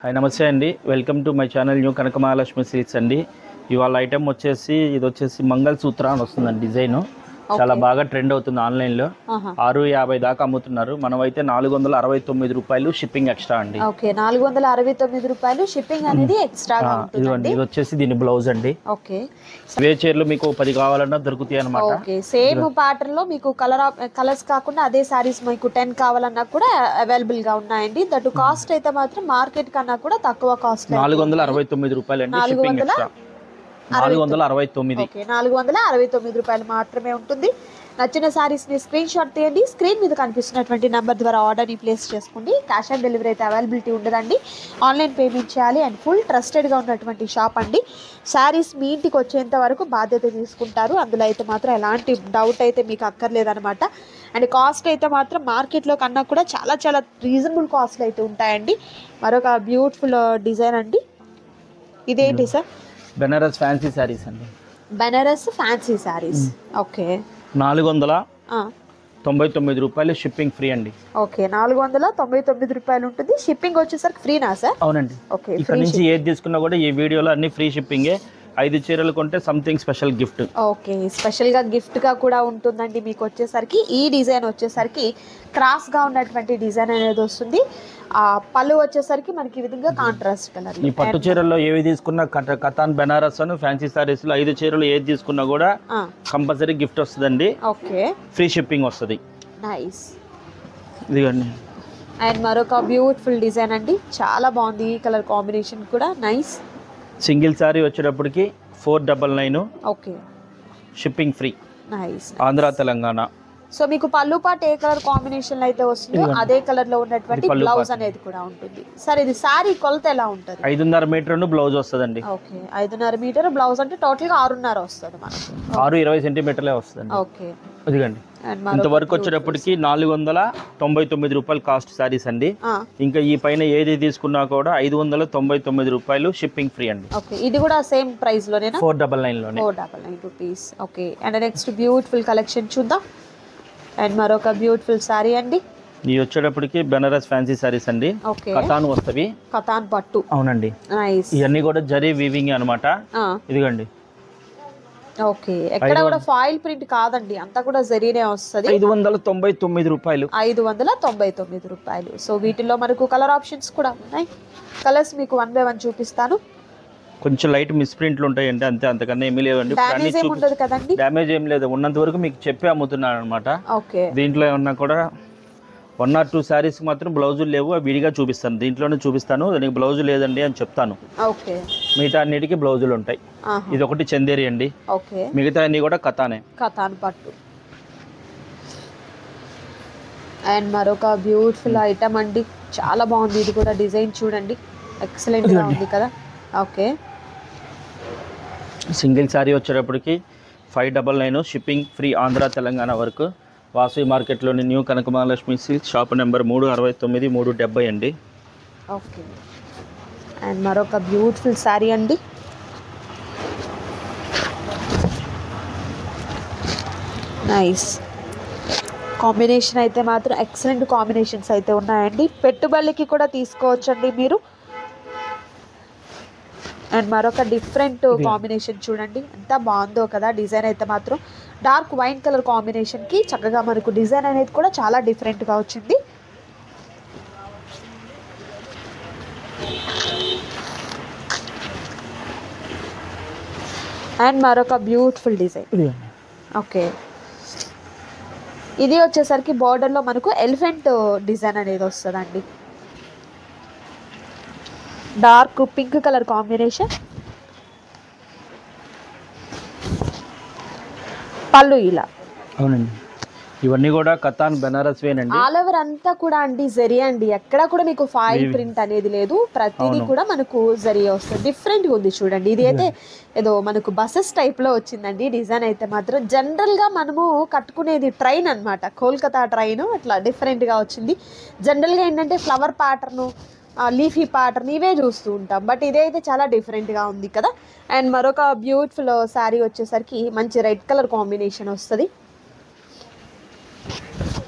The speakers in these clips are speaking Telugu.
హాయ్ నమస్తే అండి. Welcome to my channel new Kanaka Mahalakshmi silks అండి. ఇవాళ ఐటమ్ వచ్చేసి ఇది వచ్చేసి మంగళసూత్ర అని వస్తుందండి. డిజైన్ చాలా బాగా ట్రెండ్ అవుతుంది ఆన్లైన్లో. 650 దాకా అమ్ముతున్నారు. మనమైతే 469 రూపాయలు షిప్పింగ్ ఎక్స్ట్రా అండి. ఓకే, 469 రూపాయలు షిప్పింగ్ అనేది ఎక్స్ట్రాగా ఉంటుందండి. ఇది వచ్చేసి దీని బ్లౌజ్ అండి. ఓకే, ఇవే చీరలు మీకు 10 కావాలన్నా దొరుకుతాయి అన్నమాట. ఓకే, సేమ్ ప్యాటర్న్ లో మీకు కలర్స్ కాకుండా అదే సారీస్ మీకు 10 కావాలన్నా కూడా అవైలబుల్ గా ఉన్నాయండి. దట్ కాస్ట్ అయితే మాత్రం మార్కెట్ కన్నా కూడా తక్కువ కాస్ట్. 469 రూపాయలు అండి షిప్పింగ్ ఎక్స్ట్రా. 469. ఓకే, 469 రూపాయలు మాత్రమే ఉంటుంది. నచ్చిన సారీస్ ని స్క్రీన్ షాట్ తీయండి. స్క్రీన్ మీద కనిపిస్తున్నటువంటి నెంబర్ ద్వారా ఆర్డర్ ని ప్లేస్ చేసుకోండి. క్యాష్ ఆన్ డెలివరీ అయితే అవైలబిలిటీ ఉండదండి. ఆన్లైన్ పేమెంట్ చేయాలి. అండ్ ఫుల్ ట్రస్టెడ్ గా ఉన్నటువంటి షాప్ అండి. సారీస్ మీ ఇంటికి వచ్చేంత వరకు బాధ్యత తీసుకుంటారు. అందులో అయితే మాత్రం ఎలాంటి డౌట్ అయితే మీకు అక్కర్లేదన్నమాట. అండ్ కాస్ట్ అయితే మాత్రం మార్కెట్లో కన్నా కూడా చాలా చాలా రీజనబుల్ కాస్ట్లు అయితే ఉంటాయండి. మరొక బ్యూటిఫుల్ డిజైన్ అండి. ఇదేంటి సార్? బెనారస్ ఫ్యాన్సీ సారీస్ అండి. బెనారస్ ఫ్యాన్సీ సారీస్. ఓకే, 499 రూపాయలు షిప్పింగ్ ఫ్రీ అండి. ఓకే, 499 రూపాయలు ఉంటుంది. షిప్పింగ్ వచ్చేసరికి ఫ్రీనా సార్? అవునండి. ఓకే, ఇక్కడ నుంచి ఏది తీసుకున్నా కూడా ఈ వీడియోలో అన్ని ఫ్రీ షిప్పింగే. 5 చీరలు కొంటే సంథింగ్ స్పెషల్ గిఫ్ట్. ఓకే, స్పెషల్గా గిఫ్ట్గా కూడా ఉంటుందండి. మీకు వచ్చేసరికి ఈ డిజైన్ వచ్చేసరికి క్రాస్గా ఉన్నటువంటి డిజైన్ అనేది వస్తుంది. ఆ పళ్ళు వచ్చేసరికి మనకి ఈ విధంగా కాంట్రాస్ట్ కలర్. ఈ పట్టు చీరల్లో ఏవి తీసుకున్నా కతాన్ బెనారస్ అను ఫ్యాన్సీ సారీస్ లో 5 చీరలు ఏది తీసుకున్నా కూడా కంపల్సరీ గిఫ్ట్ వస్తుందండి. ఓకే, ఫ్రీ షిప్పింగ్ వస్తుంది. నైస్. ఇదిగోండి. అండ్ మరొక బ్యూటిఫుల్ డిజైన్ అండి. చాలా బాగుంది. ఈ కలర్ కాంబినేషన్ కూడా నైస్. సింగిల్ సారీ వచ్చేటప్పటికి 499. Okay, shipping free. Nice. Andhra Telangana. So మీకు పళ్ళు పాటు ఏ కలర్ కాంబినేషన్ అయితే వస్తుందో అదే కలర్ లో ఉన్నటువంటి బ్లౌజ్ అనేది కూడా ఉంటుంది. సరే, ఇది సారీ కొలత ఎలా ఉంటుంది? 5.5 మీటర్ బ్లౌజ్ వస్తుందండి. ఓకే, 5.5 మీటర్ బ్లౌజ్ అంటే టోటల్ గా 6.5 వస్తుంది మనకు. 6-20 సెంటీమీటర్లే వస్తుంది. ఓకే, ఇదిగండి. ఇంతవరకు వచ్చేటప్పటికి 499 రూపాయలు కాస్ట్ సారీస్ అండి. ఇంకా ఈ పైన ఏది తీసుకున్నా కూడా 599 రూపాయలు షిప్పింగ్ ఫ్రీ అండి. ఓకే, ఇది కూడా సేమ్ ప్రైస్ లోనేనా? 499 లోనే. 499 rupees. Okay, and next beautiful collection చూద్దాం. అండ్ మరొక బ్యూటిఫుల్ సారీ అండి. ఇది వచ్చేటప్పటికి బెనారస్ ఫ్యాన్సీ సారీస్ అండి. కతాన్ వస్తవి. కతాన్ పట్టు. అవునండి. నైస్. ఇవన్నీ కూడా జరీ వీవింగ్ అన్నమాట. ఇదిగోండి. ఓకే, ఎక్కడ కూడా ఫాయిల్ ప్రింట్ కాదండి, అంతా కూడా జరీనే వస్తుంది. 599 రూపాయలు. 599 రూపాయలు. సో వీటిలో మనకు కలర్ ఆప్షన్స్ కూడా ఉన్నాయి. కలర్స్ మీకు 1 బై 1 చూపిస్తాను. కొంచెం లైట్ మిస్ ప్రింట్లు ఉంటాయండి, అంతే, అంతకన్నా ఏమీ లేవండి. డ్యామేజ్ ఏం లేదు. ఉన్నంత వరకు మీకు చెప్పి అమ్ముతున్నాను అనమాట. దీంట్లో ఏమన్నా కూడా 1 or 2 శారీస్ మాత్రం బ్లౌజులు లేవు, అవి విడిగా చూపిస్తాను. దీంట్లోనే చూపిస్తాను. దానికి బ్లౌజు లేదండి అని చెప్తాను. మిగతా అన్నిటికీ బ్లౌజులు ఉంటాయి. ఇది ఒకటి చందేరి అండి. మిగతా అన్ని కూడా కతానే. కతాన్ పట్టు. అండ్ మరొక బ్యూటిఫుల్ ఐటమ్ అండి. చాలా బాగుంది. ఇది కూడా డిజైన్ చూడండి, ఎక్సలెంట్ గా ఉంది కదా. ఓకే, సింగిల్ శారీ వచ్చేటప్పటికి 599 షిప్పింగ్ ఫ్రీ ఆంధ్ర తెలంగాణ వరకు. వాసవి మార్కెట్లోని న్యూ కనక మహాలక్ష్మి సిల్క్ షాప్ నెంబర్ 369 370 అండి. ఓకే, అండ్ మరొక బ్యూటిఫుల్ శారీ అండి. నైస్ కాంబినేషన్ అయితే మాత్రం ఎక్సలెంట్ కాంబినేషన్స్ అయితే ఉన్నాయండి. పెట్టుబడికి కూడా తీసుకోవచ్చండి మీరు. అండ్ మరొక డిఫరెంట్ కాంబినేషన్ చూడండి, ఎంత బాగుందో కదా. డిజైన్ అయితే మాత్రం డార్క్ వైన్ కలర్ కాంబినేషన్కి చక్కగా మనకు డిజైన్ అనేది కూడా చాలా డిఫరెంట్గా వచ్చింది. అండ్ మరొక బ్యూటిఫుల్ డిజైన్. ఓకే, ఇది వచ్చేసరికి బార్డర్లో మనకు ఎలిఫెంట్ డిజైన్ అనేది వస్తుందండి. Dark pink colour combination. పళ్ళు ఇలా. అవునండి. ఇవన్నీ కూడా కతాన్ బెనారస్ వేనండి. ఆల్ ఓవర్ అంతా కూడా అండి జరీ అండి. ఎక్కడ కూడా మీకు ఫాయిల్ ప్రింట్ అనేది లేదు. ప్రతిదీ కూడా మనకు జరీ వస్తుంది. డిఫరెంట్ గా ఉంది చూడండి. ఇది అయితే ఏదో మనకు బస్సెస్ టైప్ లో వచ్చిందండి. డిజైన్ అయితే మాత్రం జనరల్ గా మనము కట్టుకునేది ట్రైన్ అన్నమాట, కోల్కతా ట్రైన్. అట్లా డిఫరెంట్ గా వచ్చింది. జనరల్ గా ఏంటంటే ఫ్లవర్ ప్యాటర్న్, లీఫీ ప్యాటర్న్ ఇవే చూస్తూ ఉంటాం. బట్ ఇదైతే చాలా డిఫరెంట్గా ఉంది కదా. అండ్ మరొక బ్యూటిఫుల్ శారీ వచ్చేసరికి మంచి రెడ్ కలర్ కాంబినేషన్ వస్తుంది.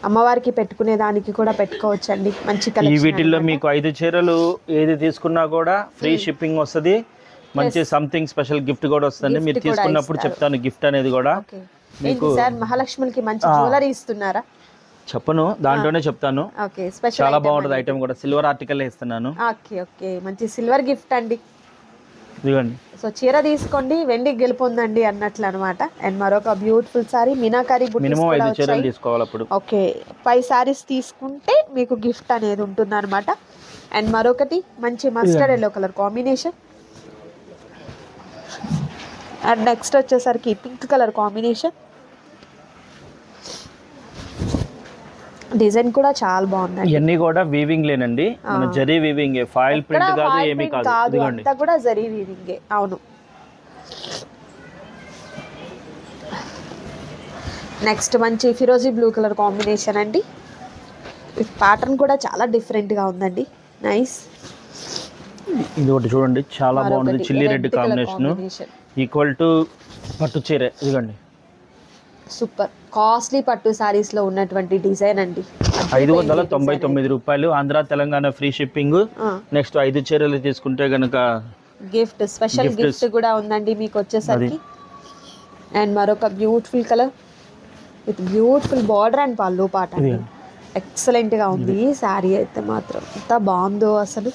అమ్మవారికి పెట్టుకునే దానికి కూడా పెట్టుకోవచ్చండి. మంచి ఈ కలెక్షన్. వీటిల్లో మీకు 5 చీరలు ఏది తీసుకున్నా కూడా ఫ్రీ షిప్పింగ్ వస్తుంది. మంచి సంథింగ్ స్పెషల్ గిఫ్ట్ కూడా వస్తుంది. మీరు తీసుకున్నప్పుడు చెప్తాను గిఫ్ట్ అనేది కూడా. మీకు సార్ మహాలక్ష్మికి మంచి జ్యువెలరీ ఇస్తున్నారా? చెప్పను, దాంట్లోనే చెప్తాను. ఓకే, స్పెషల్ చాలా బాగుంటుంది ఐటమ్ కూడా. సిల్వర్ ఆర్టికల్ ఇస్తున్నాను. ఓకే ఓకే, మంచి సిల్వర్ గిఫ్ట్ అండి. ఇదిగోండి. సో చీర తీసుకోండి, వెండి గెలుపొందండి అన్నట్లు అనమాట. అండ్ మరొక బ్యూటిఫుల్ సారీ మీనాకారి బుటీస్ మినిమం 5 చీరలు తీసుకోవాలి అప్పుడు. ఓకే, 5 సారీస్ తీసుకుంటే మీకు గిఫ్ట్ అనేది ఉంటుంది అనమాట. అండ్ మరొకటి మంచి mustard yellow colour combination. And next వచ్చేసరికి పింక్ కలర్ కాంబినేషన్. డిజైన్ కూడా చాలా బాగుంది. ఇవన్నీ కూడా వీవింగ్ లేనండి, మన జరీ వీవింగ్, ఫాయిల్ ప్రింట్ కాదు, ఏమీ కాదు. ఇదిగోండి, అంతా కూడా జరీ వీవింగ్. అవును. నెక్స్ట్ మంచి ఫిరోజీ బ్లూ కలర్ కాంబినేషన్ అండి. ప్యాటర్న్ కూడా చాలా డిఫరెంట్ గా ఉందండి. నైస్. ఇది ఒకటి చూడండి, చాలా బాగుంది. Chilli red combination equal to పట్టు చీర. ఇదిగోండి, సూపర్ కాస్ట్లీ పట్టు సారీస్ లో ఉన్నటువంటి డిజైన్ అండి. 599 రూపాయలు. Andhra Telangana free shipping. Next 5 చీరలు తీసుకుంటే గనక గిఫ్ట్, స్పెషల్ గిఫ్ట్ కూడా ఉందండి మీకు వచ్చేసరికి. అండ్ మరొక beautiful colour with beautiful border and పళ్ళు పాట అండి. ఎక్సలెంట్ గా ఉంది ఈ శారీ అయితే మాత్రం. ఎంత బాగుందో అసలు.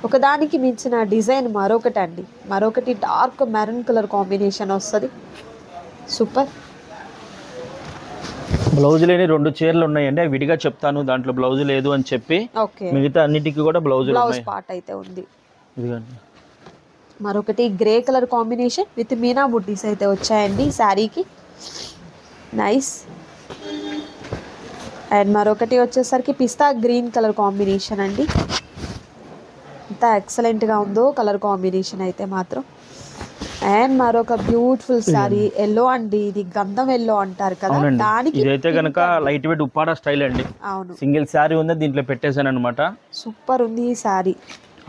ఒకదానికి మించిన డిజైన్ మరొకటి అండి. మరొకటి డార్క్ మెరూన్ కలర్ కాంబినేషన్ వస్తుంది. సూపర్. బ్లౌజ్ లేని 2 చీరలు ఉన్నాయండి, విడిగా చెప్తాను. దాంట్లో బ్లౌజ్ లేదు అని చెప్పి, మిగతా అన్నిటికీ కూడా బ్లౌజ్ పార్ట్ అయితే ఉంది. ఇదిగోండి, మరొకటి గ్రే కలర్ కాంబినేషన్ విత్ మీనా బుట్టీస్ అయితే వచ్చాయండి శారీకి. నైస్. అండ్ మరొకటి వచ్చేసరికి పిస్తా గ్రీన్ కలర్ కాంబినేషన్ అండి. ఎంత ఎక్సలెంట్గా ఉందో కలర్ కాంబినేషన్ అయితే మాత్రం. అండ్ మరొక బ్యూటిఫుల్ సారీ ఎల్లో అండి. ఇది గంధం ఎల్లో అంటారు కదా, దానికి ఇదైతే గనక లైట్ వెయిట్ ఉప్పాడ స్టైల్ అండి. అవును, సింగిల్ సారీ ఉంది, దీంట్లో పెట్టేశాను అనమాట. సూపర్ ఉంది ఈ సారీ.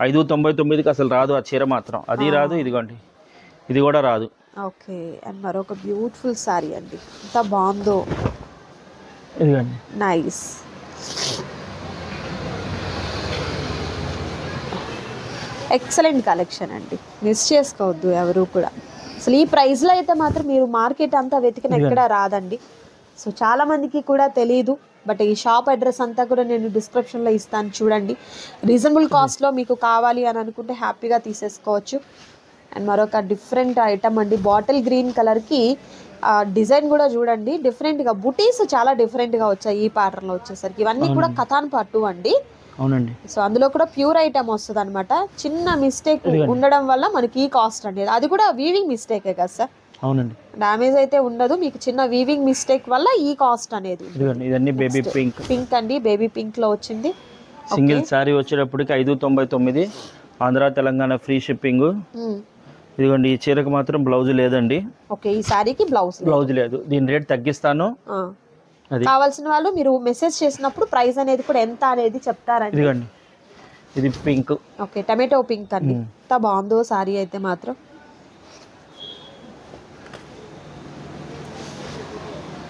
599కి అసలు రాదు ఆ చీర మాత్రం. అది రాదు, ఇదిగోండి ఇది కూడా రాదు. ఓకే. అండ్ మరొక బ్యూటిఫుల్ సారీ అండి. ఎంత బాగుందో. ఇదిగోండి, నైస్. ఎక్సలెంట్ కలెక్షన్ అండి, మిస్ చేసుకోవద్దు ఎవరు కూడా. అసలు ఈ ప్రైస్లో అయితే మాత్రం మీరు మార్కెట్ అంతా వెతికిన ఎక్కడా రాదండి. సో చాలా మందికి కూడా తెలియదు. బట్ ఈ షాప్ అడ్రస్ అంతా కూడా నేను డిస్క్రిప్షన్లో ఇస్తాను, చూడండి. రీజనబుల్ కాస్ట్లో మీకు కావాలి అని అనుకుంటే హ్యాపీగా తీసేసుకోవచ్చు. అండ్ మరొక డిఫరెంట్ ఐటమ్ అండి, బాటిల్ గ్రీన్ కలర్కి డిజైన్ కూడా చూడండి డిఫరెంట్గా. బుటీస్ చాలా డిఫరెంట్గా వచ్చాయి ఈ ప్యాటర్న్లో వచ్చేసరికి. ఇవన్నీ కూడా కథాన్ పట్టు అండి. అవునండి. సో అందులో కూడా ప్యూర్ ఐటమ్ వస్తుంది అనమాట. చిన్న మిస్టేక్ ఉండడం వల్ల మనకి ఈ కాస్ట్ అనేది, అది కూడా వీవింగ్ మిస్టేకే కదా సార్? అవునండి, డ్యామేజ్ అయితే ఉండదు, మీకు చిన్న వీవింగ్ మిస్టేక్ వల్ల ఈ కాస్ట్ అనేది. ఇదన్నీ బేబీ పింక్. పింక్ అండి, బేబీ పింక్ లో వచ్చింది. సింగిల్ సారీ వచ్చేటప్పటికి 599. Andhra Telangana free shipping. ఇదిగోండి, ఈ చీరకు మాత్రం బ్లౌజ్ లేదండి. ఓకే, ఈ సారీకి బ్లౌజ్ లేదు. దీని రేట్ తగ్గిస్తాను. కావాల్సిన వాళ్ళు మీరు మెసేజ్ చేసినప్పుడు ప్రైస్ అనేది కూడా ఎంత అనేది చెప్తారండి. ఇదిగోండి, ఇది పింక్. ఓకే, టమాటో పింక్ అండి. ఎంత బాగుందో సారీ అయితే మాత్రం.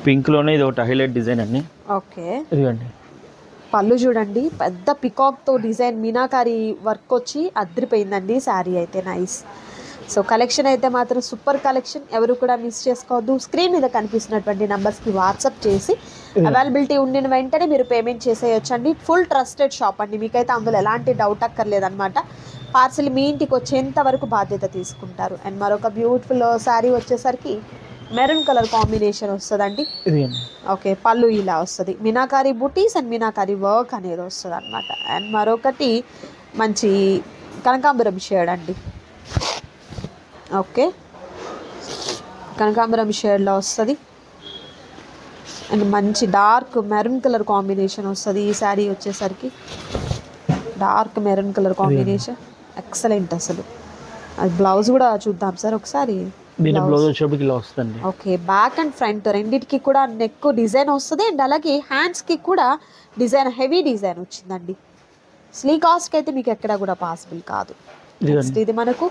పింక్ లోనే ఇది ఒకటి హైలైట్ డిజైన్ అండి. ఓకే, ఇదిగోండి, పళ్ళు చూడండి, పెద్ద పికాక్ తో డిజైన్ మీనాకారి వర్క్ వచ్చి అదిరిపోయిందండి సారీ అయితే. నైస్. సో కలెక్షన్ అయితే మాత్రం సూపర్ కలెక్షన్, ఎవరు కూడా మిస్ చేసుకోవద్దు. స్క్రీన్ మీద కనిపిస్తున్నటువంటి నెంబర్స్కి వాట్సాప్ చేసి అవైలబిలిటీ ఉండిన వెంటనే మీరు పేమెంట్ చేసేయచ్చు అండి. ఫుల్ ట్రస్టెడ్ షాప్ అండి, మీకైతే అందులో ఎలాంటి డౌట్ అక్కర్లేదన్నమాట. పార్సిల్ మీ ఇంటికి వచ్చేంత వరకు బాధ్యత తీసుకుంటారు. అండ్ మరొక బ్యూటిఫుల్ శారీ వచ్చేసరికి మెరూన్ కలర్ కాంబినేషన్ వస్తుందండి. ఓకే, పళ్ళు ఇలా వస్తుంది, మీనాకారి బుటీస్ అండ్ మీనాకారి వర్క్ అనేది వస్తుంది అనమాట. అండ్ మరొకటి మంచి కనకాంబరం షేడ్ అండి. ఓకే, కనకాంబరం షేడ్లో వస్తుంది. అండ్ మంచి డార్క్ మెరూన్ కలర్ కాంబినేషన్ వస్తుంది ఈ శారీ వచ్చేసరికి. Dark maroon colour combination excellent అసలు. అది బ్లౌజ్ కూడా చూద్దాం సార్ ఒకసారి. ఓకే, బ్యాక్ అండ్ ఫ్రంట్ రెండింటికి కూడా నెక్ డిజైన్ వస్తుంది. అండ్ అలాగే హ్యాండ్స్కి కూడా డిజైన్, హెవీ డిజైన్ వచ్చిందండి. స్లీ కాస్ట్కి అయితే మీకు ఎక్కడ కూడా పాసిబుల్ కాదు. నెక్స్ట్ ఇది మనకు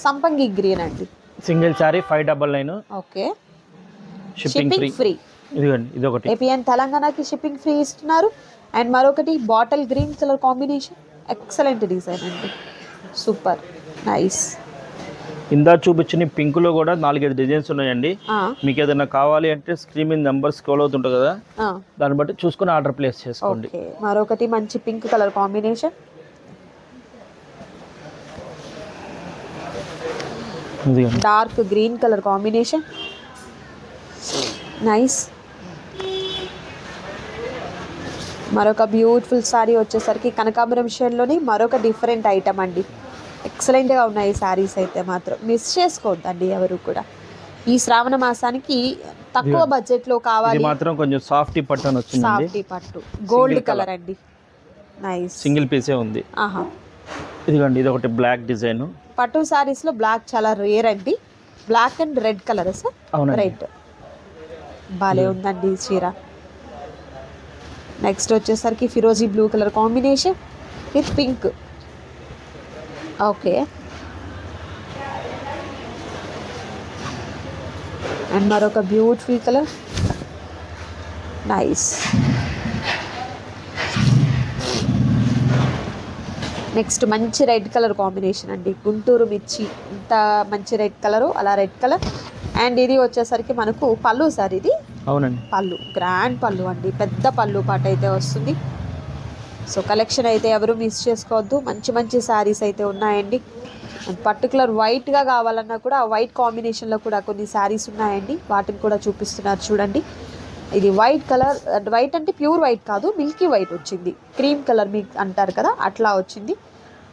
సంపంగి గ్రీన్ అండి. Single sorry 599. Okay, shipping free. ఇదిగోండి ఇది ఒకటి. ఏపీ అండ్ తెలంగాణకి షిప్పింగ్ ఫ్రీ ఇస్తున్నారు. అండ్ మరొకటి bottle green colour combination, excellent design అండి, సూపర్ నైస్. ఇందా చూపించిన పింక్లో కూడా 4-5 డిజైన్స్ ఉన్నాయండి. మీకు ఏదైనా కావాలి అంటే స్క్రీన్ మీద నెంబర్ స్క్రోల్ అవుతుంటుంది కదా, దాన్ని బట్టి చూసుకుని ఆర్డర్ ప్లేస్ చేసుకోండి. మరొకటి మంచి pink colour combination, dark green colour combination, nice. మరొక బ్యూటిఫుల్ సారీ వచ్చేసరికి కనకాంబరం షేడ్లోని మరొక డిఫరెంట్ ఐటమ్ అండి. ఎక్సలెంట్గా ఉన్నాయి శారీస్ అయితే మాత్రం మిస్ చేసుకోవద్దండి ఎవరు కూడా. ఈ శ్రావణ మాసానికి తక్కువ బడ్జెట్లో కావాలి మాత్రం కొంచెం సాఫ్టీ పట్టు అని వచ్చింది. సాఫ్టీ పట్టు గోల్డ్ కలర్ అండి, నైస్. సింగిల్ పీసే ఉంది. ఇదిగోండి ఇది ఒకటి బ్లాక్ డిజైన్. పట్టు సారీస్ లో బ్లాక్ చాలా రేర్ అండి. Black and red colour sir. Red బాలే ఉందండి ఈ చీర. నెక్స్ట్ వచ్చేసరికి ఫిరోజీ blue colour combination with pink. Okay, and మరొక బ్యూటిఫుల్ కలర్, నైస్. నెక్స్ట్ మంచి రెడ్ కలర్ కాంబినేషన్ అండి, గుంటూరు మిర్చి ఇంత మంచి రెడ్ కలరు, అలా రెడ్ కలర్. అండ్ ఇది వచ్చేసరికి మనకు పళ్ళు సార్, ఇది అవునండి పళ్ళు, గ్రాండ్ పళ్ళు అండి, పెద్ద పళ్ళు పాట అయితే వస్తుంది. సో కలెక్షన్ అయితే ఎవరు మిస్ చేసుకోవద్దు, మంచి మంచి శారీస్ అయితే ఉన్నాయండి. పర్టికులర్ వైట్గా కావాలన్నా కూడా వైట్ కాంబినేషన్లో కూడా కొన్ని శారీస్ ఉన్నాయండి, వాటిని కూడా చూపిస్తున్నారు చూడండి. ఇది వైట్ కలర్, వైట్ అంటే ప్యూర్ వైట్ కాదు, మిల్కీ వైట్ వచ్చింది, క్రీమ్ కలర్ మీకు అంటారు కదా అట్లా వచ్చింది.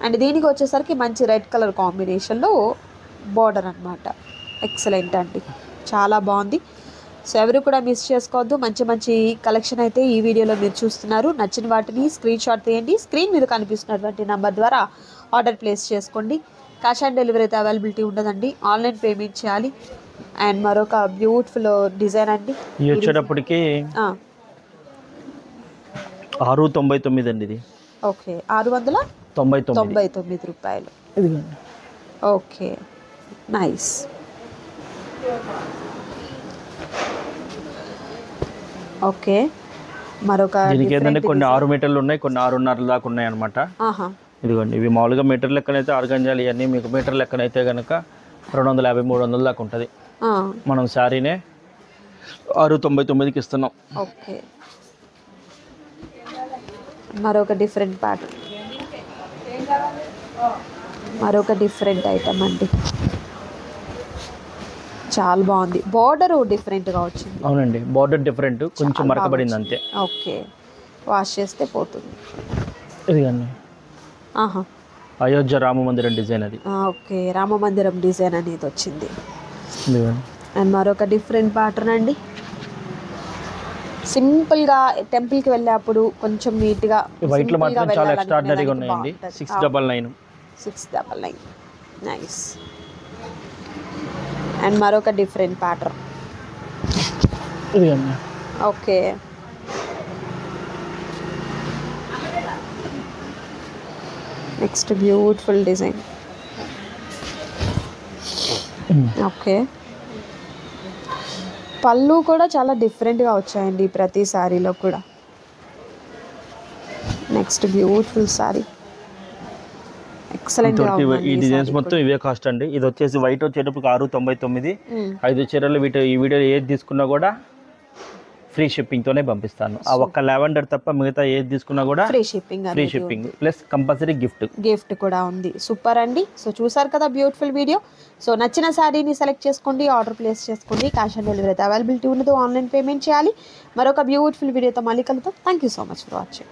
అండ్ దీనికి వచ్చేసరికి మంచి రెడ్ కలర్ కాంబినేషన్లో బార్డర్ అనమాట, ఎక్సలెంట్ అండి, చాలా బాగుంది. సో ఎవరు కూడా మిస్ చేసుకోవద్దు, మంచి మంచి కలెక్షన్ అయితే ఈ వీడియోలో మీరు చూస్తున్నారు. నచ్చిన వాటిని స్క్రీన్ షాట్ తీయండి, స్క్రీన్ మీద కనిపిస్తున్నటువంటి నెంబర్ ద్వారా ఆర్డర్ ప్లేస్ చేసుకోండి. క్యాష్ ఆన్ డెలివరీ అయితే అవైలబిలిటీ ఉండదండి, ఆన్లైన్ పేమెంట్ చేయాలి. అండ్ మరొక బ్యూటిఫుల్ డిజైన్ అండి, ఇది వచ్చేటప్పటికి 699 అండి. ఇది ఓకే, 699 రూపాయలు. Okay, nice. ఓకే, మరొక దీనికి ఏంటంటే కొన్ని 6 మీటర్లు ఉన్నాయి, కొన్ని 6.5 దాకా ఉన్నాయి అనమాట. ఇదిగోండి ఇవి మామూలుగా మీటర్ లెక్కనైతే ఆర్గంజాలు ఇవన్నీ మీకు మీటర్ లెక్కనైతే కనుక 250-300 దాకా ఉంటుంది. మనం శారీనే 699కి ఇస్తున్నాం. ఓకే, మరొక డిఫరెంట్ ప్యాటర్న్, మరొక డిఫరెంట్ ఐటమ్ అండి, చాలా బాగుంది. బార్డర్ డిఫరెంట్గా వచ్చింది. అవునండి, బార్డర్ డిఫరెంట్, కొంచెం మరకబడింది అంతే. ఓకే, వాష్ చేస్తే పోతుంది. ఇదిగండి అయోధ్య రామ మందిరం డిజైన్ అది. ఓకే, రామ మందిరం డిజైన్ అనేది వచ్చింది. అండ్ మరొక డిఫరెంట్ ప్యాటర్న్ అండి, సింపుల్గా టెంపుల్కి వెళ్ళేప్పుడు కొంచెం నీట్గా వైట్లో మాత్రం చాలా ఎక్స్ట్రాడినరీగా ఉన్నాయండి. 699 నైస్. అండ్ మరొక different pattern. Okay, next beautiful design. Okay, పళ్ళు కూడా చాలా డిఫరెంట్గా వచ్చాయండి ప్రతి శారీలో కూడా. Next beautiful sari, excellent. ఈ డిజైన్స్ మొత్తం ఇవే కాస్ట్ అండి. ఇది వచ్చేసి వైట్ వచ్చేటప్పుడు 699. 5 చీరలు ఈ వీడియో ఏది తీసుకున్నా కూడా ఫ్రీ షిప్పింగ్ తోనే పంపిస్తాను. ఆ ఒక్క లావెండర్ తప్ప మిగతా ఏది తీసుకున్నా కూడా free shipping plus compulsory gift కూడా ఉంది. సూపర్ అండి. సో చూసారు కదా బ్యూటిఫుల్ వీడియో. సో నచ్చిన శారీని సెలెక్ట్ చేసుకోండి, ఆర్డర్ ప్లేస్ చేసుకోండి. క్యాష్ ఆన్ డెలివరీ అయితే అవైలబిలిటీ ఉండదు, ఆన్లైన్ పేమెంట్ చేయాలి. మరొక బ్యూటిఫుల్ వీడియోతో మళ్ళీ కలుద్దాం. Thank you so much for watching.